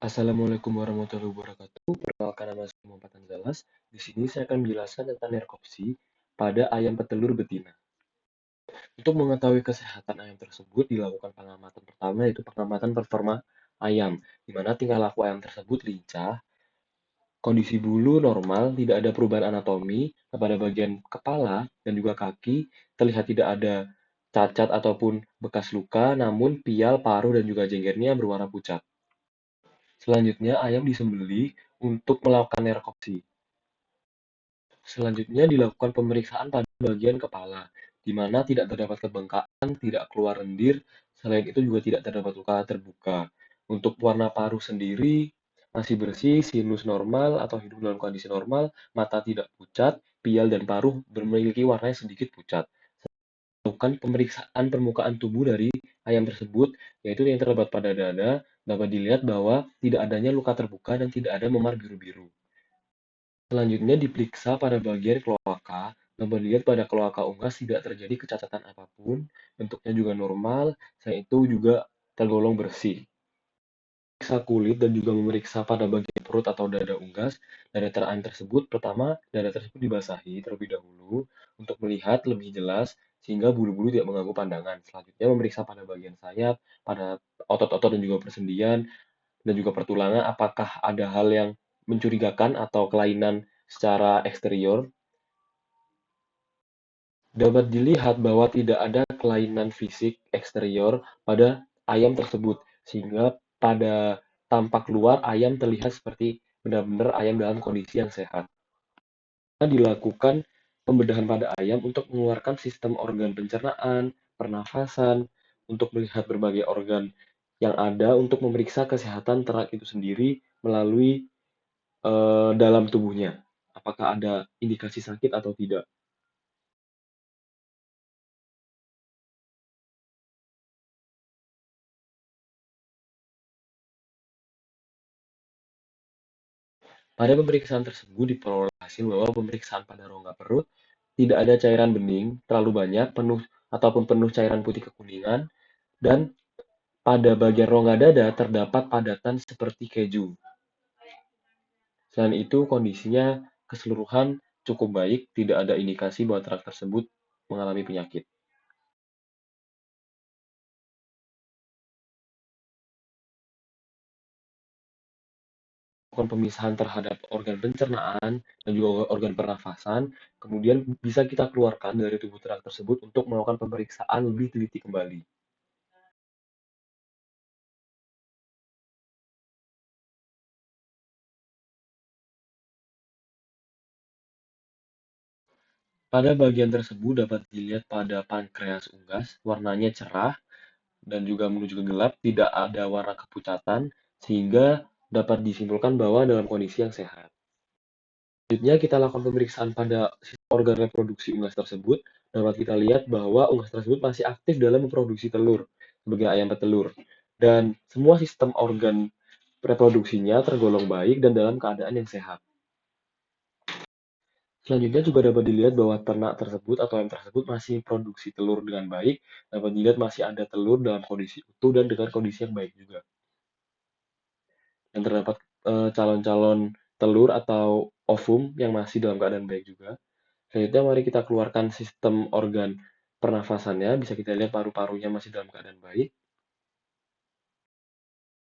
Assalamualaikum warahmatullahi wabarakatuh. Perkenalkan nama saya Muhammad Anzalas. Di sini saya akan menjelaskan tentang nerkopsi pada ayam petelur betina. Untuk mengetahui kesehatan ayam tersebut dilakukan pengamatan pertama yaitu pengamatan performa ayam, di mana tingkah laku ayam tersebut lincah, kondisi bulu normal, tidak ada perubahan anatomi pada bagian kepala dan juga kaki, terlihat tidak ada cacat ataupun bekas luka, namun pial, paruh, dan juga jenggernya berwarna pucat. Selanjutnya, ayam disembelih untuk melakukan nerkopsi. Selanjutnya dilakukan pemeriksaan pada bagian kepala, di mana tidak terdapat kebengkakan, tidak keluar lendir, selain itu juga tidak terdapat luka terbuka. Untuk warna paruh sendiri masih bersih, sinus normal atau hidung dalam kondisi normal, mata tidak pucat, pial dan paruh memiliki warna yang sedikit pucat. Lakukan pemeriksaan permukaan tubuh dari ayam tersebut, yaitu yang terdapat pada dada, dapat dilihat bahwa tidak adanya luka terbuka dan tidak ada memar biru-biru. Selanjutnya diperiksa pada bagian kloaka, dan dilihat pada kloaka unggas tidak terjadi kecacatan apapun, bentuknya juga normal, selain itu juga tergolong bersih. Periksa kulit dan juga memeriksa pada bagian perut atau dada unggas. Dada ayam tersebut, pertama, dada tersebut dibasahi terlebih dahulu untuk melihat lebih jelas sehingga bulu-bulu tidak mengganggu pandangan. Selanjutnya memeriksa pada bagian sayap, pada otot-otot dan juga persendian, dan juga pertulangan apakah ada hal yang mencurigakan atau kelainan secara eksterior. Dapat dilihat bahwa tidak ada kelainan fisik eksterior pada ayam tersebut, sehingga pada tampak luar ayam terlihat seperti benar-benar ayam dalam kondisi yang sehat. Dilakukan pembedahan pada ayam untuk mengeluarkan sistem organ pencernaan, pernafasan, untuk melihat berbagai organ yang ada untuk memeriksa kesehatan ternak itu sendiri melalui dalam tubuhnya. Apakah ada indikasi sakit atau tidak. Pada pemeriksaan tersebut diperoleh hasil bahwa pemeriksaan pada rongga perut tidak ada cairan bening terlalu banyak, penuh ataupun penuh cairan putih kekuningan, dan pada bagian rongga dada terdapat padatan seperti keju. Selain itu, kondisinya keseluruhan cukup baik, tidak ada indikasi bahwa ternak tersebut mengalami penyakit. Melakukan pemisahan terhadap organ pencernaan dan juga organ pernafasan, kemudian bisa kita keluarkan dari tubuh ternak tersebut untuk melakukan pemeriksaan lebih teliti kembali. Pada bagian tersebut dapat dilihat pada pankreas unggas, warnanya cerah dan juga menuju ke gelap, tidak ada warna kepucatan, sehingga dapat disimpulkan bahwa dalam kondisi yang sehat. Selanjutnya kita lakukan pemeriksaan pada sistem organ reproduksi unggas tersebut. Dapat kita lihat bahwa unggas tersebut masih aktif dalam memproduksi telur sebagai ayam petelur. Dan semua sistem organ reproduksinya tergolong baik dan dalam keadaan yang sehat. Selanjutnya juga dapat dilihat bahwa ternak tersebut atau ayam tersebut masih produksi telur dengan baik. Dapat dilihat masih ada telur dalam kondisi utuh dan dengan kondisi yang baik juga. Dan terdapat calon-calon telur atau ovum yang masih dalam keadaan baik juga. Selanjutnya mari kita keluarkan sistem organ pernafasannya. Bisa kita lihat paru-parunya masih dalam keadaan baik.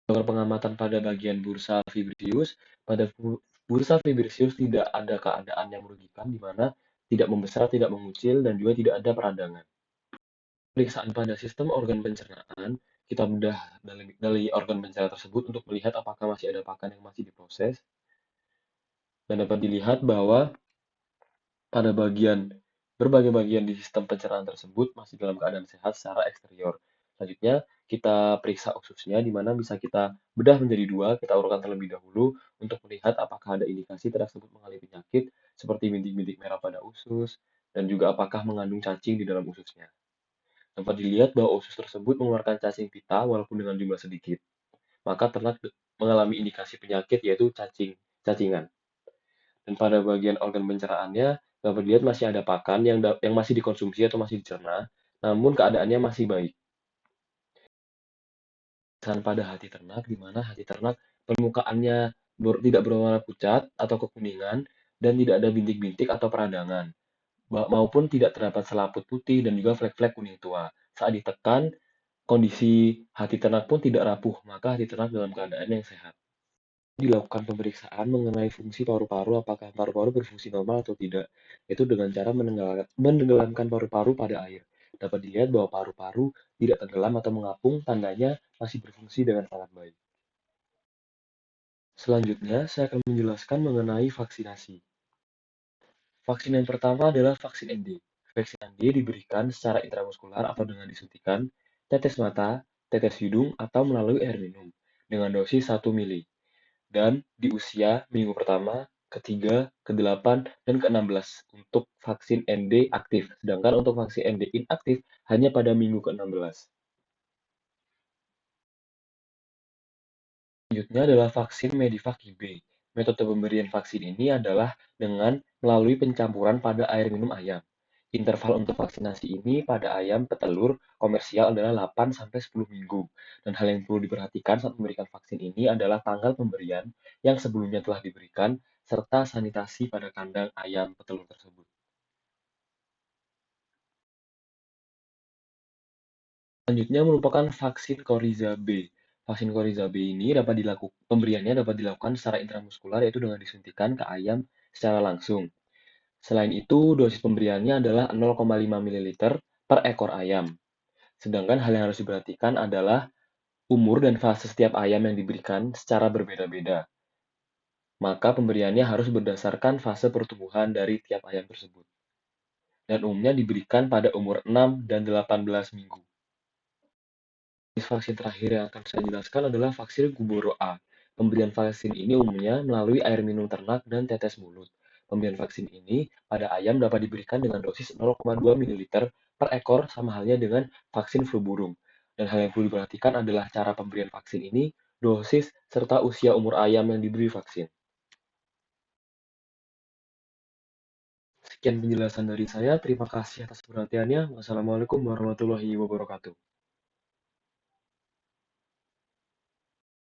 Lakukan pengamatan pada bagian bursa fibrisius. Pada bursa fibrisius tidak ada keadaan yang merugikan, di mana tidak membesar, tidak mengucil, dan juga tidak ada peradangan. Pemeriksaan pada sistem organ pencernaan, kita bedah dari organ pencernaan tersebut untuk melihat apakah masih ada pakan yang masih diproses. Dan dapat dilihat bahwa pada berbagai bagian di sistem pencernaan tersebut masih dalam keadaan sehat secara eksterior. Selanjutnya, kita periksa ususnya, di mana bisa kita bedah menjadi dua, kita urutkan terlebih dahulu untuk melihat apakah ada indikasi ternak tersebut mengalami penyakit seperti bintik-bintik merah pada usus, dan juga apakah mengandung cacing di dalam ususnya. Dapat dilihat bahwa usus tersebut mengeluarkan cacing pita walaupun dengan jumlah sedikit. Maka ternak mengalami indikasi penyakit yaitu cacingan. Dan pada bagian organ pencernaannya dapat dilihat masih ada pakan yang masih dikonsumsi atau masih dicerna, namun keadaannya masih baik. Dan pada hati ternak, di mana hati ternak Permukaannya tidak berwarna pucat atau kekuningan dan tidak ada bintik-bintik atau peradangan, maupun tidak terdapat selaput putih dan juga flek-flek kuning tua. Saat ditekan, kondisi hati ternak pun tidak rapuh, maka hati ternak dalam keadaan yang sehat. Dilakukan pemeriksaan mengenai fungsi paru-paru, apakah paru-paru berfungsi normal atau tidak, itu dengan cara menenggelamkan paru-paru pada air. Dapat dilihat bahwa paru-paru tidak tenggelam atau mengapung, tandanya masih berfungsi dengan sangat baik. Selanjutnya, saya akan menjelaskan mengenai vaksinasi. Vaksin yang pertama adalah vaksin MD. Vaksin MD diberikan secara intramuskular atau dengan disuntikan, tetes mata, tetes hidung, atau melalui air minum, dengan dosis 1 mili. Dan di usia minggu pertama, ketiga, ke-8, dan ke-16 untuk vaksin MD aktif. Sedangkan untuk vaksin MD inaktif hanya pada minggu ke-16. Selanjutnya adalah vaksin Medivac IB. Metode pemberian vaksin ini adalah dengan melalui pencampuran pada air minum ayam. Interval untuk vaksinasi ini pada ayam petelur komersial adalah 8-10 minggu. Dan hal yang perlu diperhatikan saat memberikan vaksin ini adalah tanggal pemberian yang sebelumnya telah diberikan, serta sanitasi pada kandang ayam petelur tersebut. Selanjutnya merupakan vaksin Coryza B. Vaksin Coryza B ini pemberiannya dapat dilakukan secara intramuskular, yaitu dengan disuntikan ke ayam secara langsung. Selain itu, dosis pemberiannya adalah 0,5 ml per ekor ayam. Sedangkan hal yang harus diperhatikan adalah umur dan fase setiap ayam yang diberikan secara berbeda-beda. Maka pemberiannya harus berdasarkan fase pertumbuhan dari tiap ayam tersebut. Dan umumnya diberikan pada umur 6 dan 18 minggu. Jenis vaksin terakhir yang akan saya jelaskan adalah vaksin Guboro A. Pemberian vaksin ini umumnya melalui air minum ternak dan tetes mulut. Pemberian vaksin ini pada ayam dapat diberikan dengan dosis 0,2 ml per ekor, sama halnya dengan vaksin flu burung. Dan hal yang perlu diperhatikan adalah cara pemberian vaksin ini, dosis, serta usia umur ayam yang diberi vaksin. Sekian penjelasan dari saya. Terima kasih atas perhatiannya. Wassalamualaikum warahmatullahi wabarakatuh.